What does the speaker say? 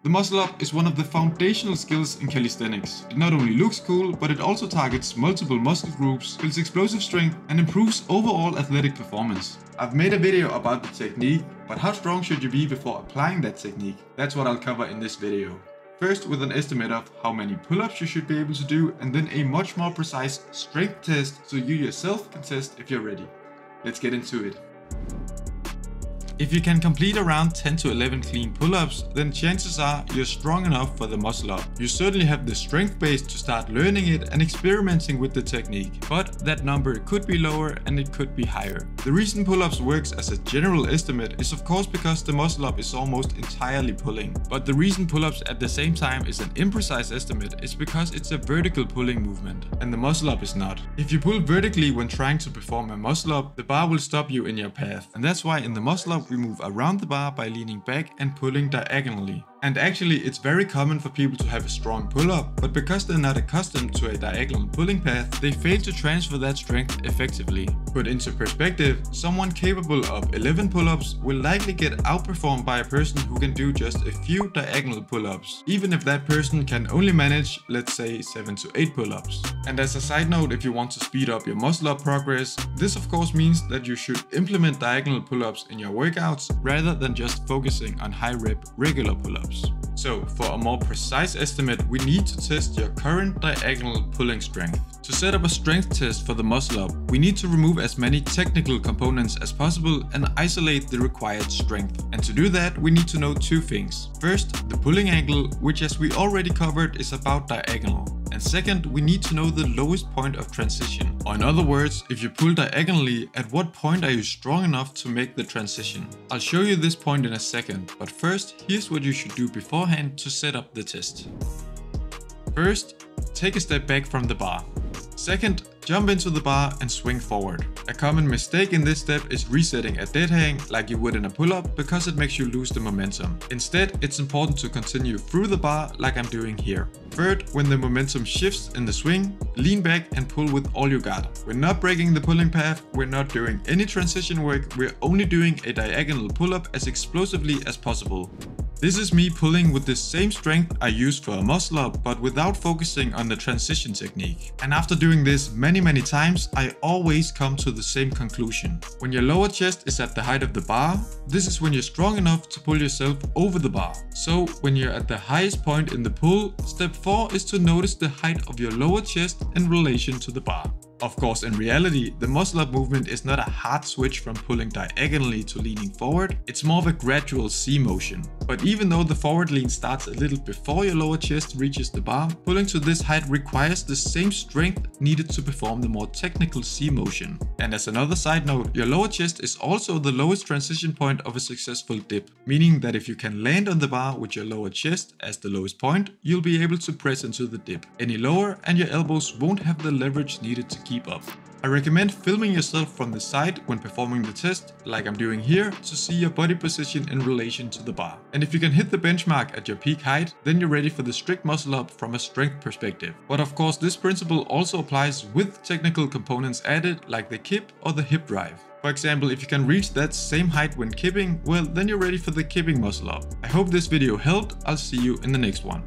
The muscle up is one of the foundational skills in calisthenics. It not only looks cool, but it also targets multiple muscle groups, builds explosive strength, and improves overall athletic performance. I've made a video about the technique, but how strong should you be before applying that technique? That's what I'll cover in this video. First, with an estimate of how many pull-ups you should be able to do, and then a much more precise strength test so you yourself can test if you're ready. Let's get into it. If you can complete around 10 to 11 clean pull-ups, then chances are you're strong enough for the muscle up. You certainly have the strength base to start learning it and experimenting with the technique, but that number could be lower and it could be higher. The reason pull-ups works as a general estimate is of course because the muscle up is almost entirely pulling. But the reason pull-ups at the same time is an imprecise estimate is because it's a vertical pulling movement and the muscle up is not. If you pull vertically when trying to perform a muscle up, the bar will stop you in your path, and that's why in the muscle up we move around the bar by leaning back and pulling diagonally. And actually it's very common for people to have a strong pull-up, but because they're not accustomed to a diagonal pulling path, they fail to transfer that strength effectively. Put into perspective, someone capable of 11 pull-ups will likely get outperformed by a person who can do just a few diagonal pull-ups, even if that person can only manage, let's say, 7 to 8 pull-ups. And as a side note, if you want to speed up your muscle up progress, this of course means that you should implement diagonal pull-ups in your workouts rather than just focusing on high rep regular pull-ups. So for a more precise estimate, we need to test your current diagonal pulling strength. To set up a strength test for the muscle up, we need to remove as many technical components as possible and isolate the required strength. And to do that, we need to know two things. First, the pulling angle, which as we already covered is about diagonal. And second, we need to know the lowest point of transition. Or in other words, if you pull diagonally, at what point are you strong enough to make the transition? I'll show you this point in a second, but first, here's what you should do beforehand to set up the test. First, take a step back from the bar. Second, jump into the bar and swing forward. A common mistake in this step is resetting a dead hang like you would in a pull-up because it makes you lose the momentum. Instead, it's important to continue through the bar like I'm doing here. Third, when the momentum shifts in the swing, lean back and pull with all you got. We're not breaking the pulling path, we're not doing any transition work, we're only doing a diagonal pull-up as explosively as possible. This is me pulling with the same strength I used for a muscle up, but without focusing on the transition technique. And after doing this many times, I always come to the same conclusion. When your lower chest is at the height of the bar, this is when you're strong enough to pull yourself over the bar. So when you're at the highest point in the pull, step 4 is to notice the height of your lower chest in relation to the bar. Of course, in reality, the muscle up movement is not a hard switch from pulling diagonally to leaning forward, it's more of a gradual C motion. But even though the forward lean starts a little before your lower chest reaches the bar, pulling to this height requires the same strength needed to perform the more technical C motion. And as another side note, your lower chest is also the lowest transition point of a successful dip, meaning that if you can land on the bar with your lower chest as the lowest point, you'll be able to press into the dip. Any lower and your elbows won't have the leverage needed to keep up. I recommend filming yourself from the side when performing the test, like I'm doing here, to see your body position in relation to the bar. And if you can hit the benchmark at your peak height, then you're ready for the strict muscle up from a strength perspective. But of course, this principle also applies with technical components added, like the kip or the hip drive. For example, if you can reach that same height when kipping, well, then you're ready for the kipping muscle up. I hope this video helped. I'll see you in the next one.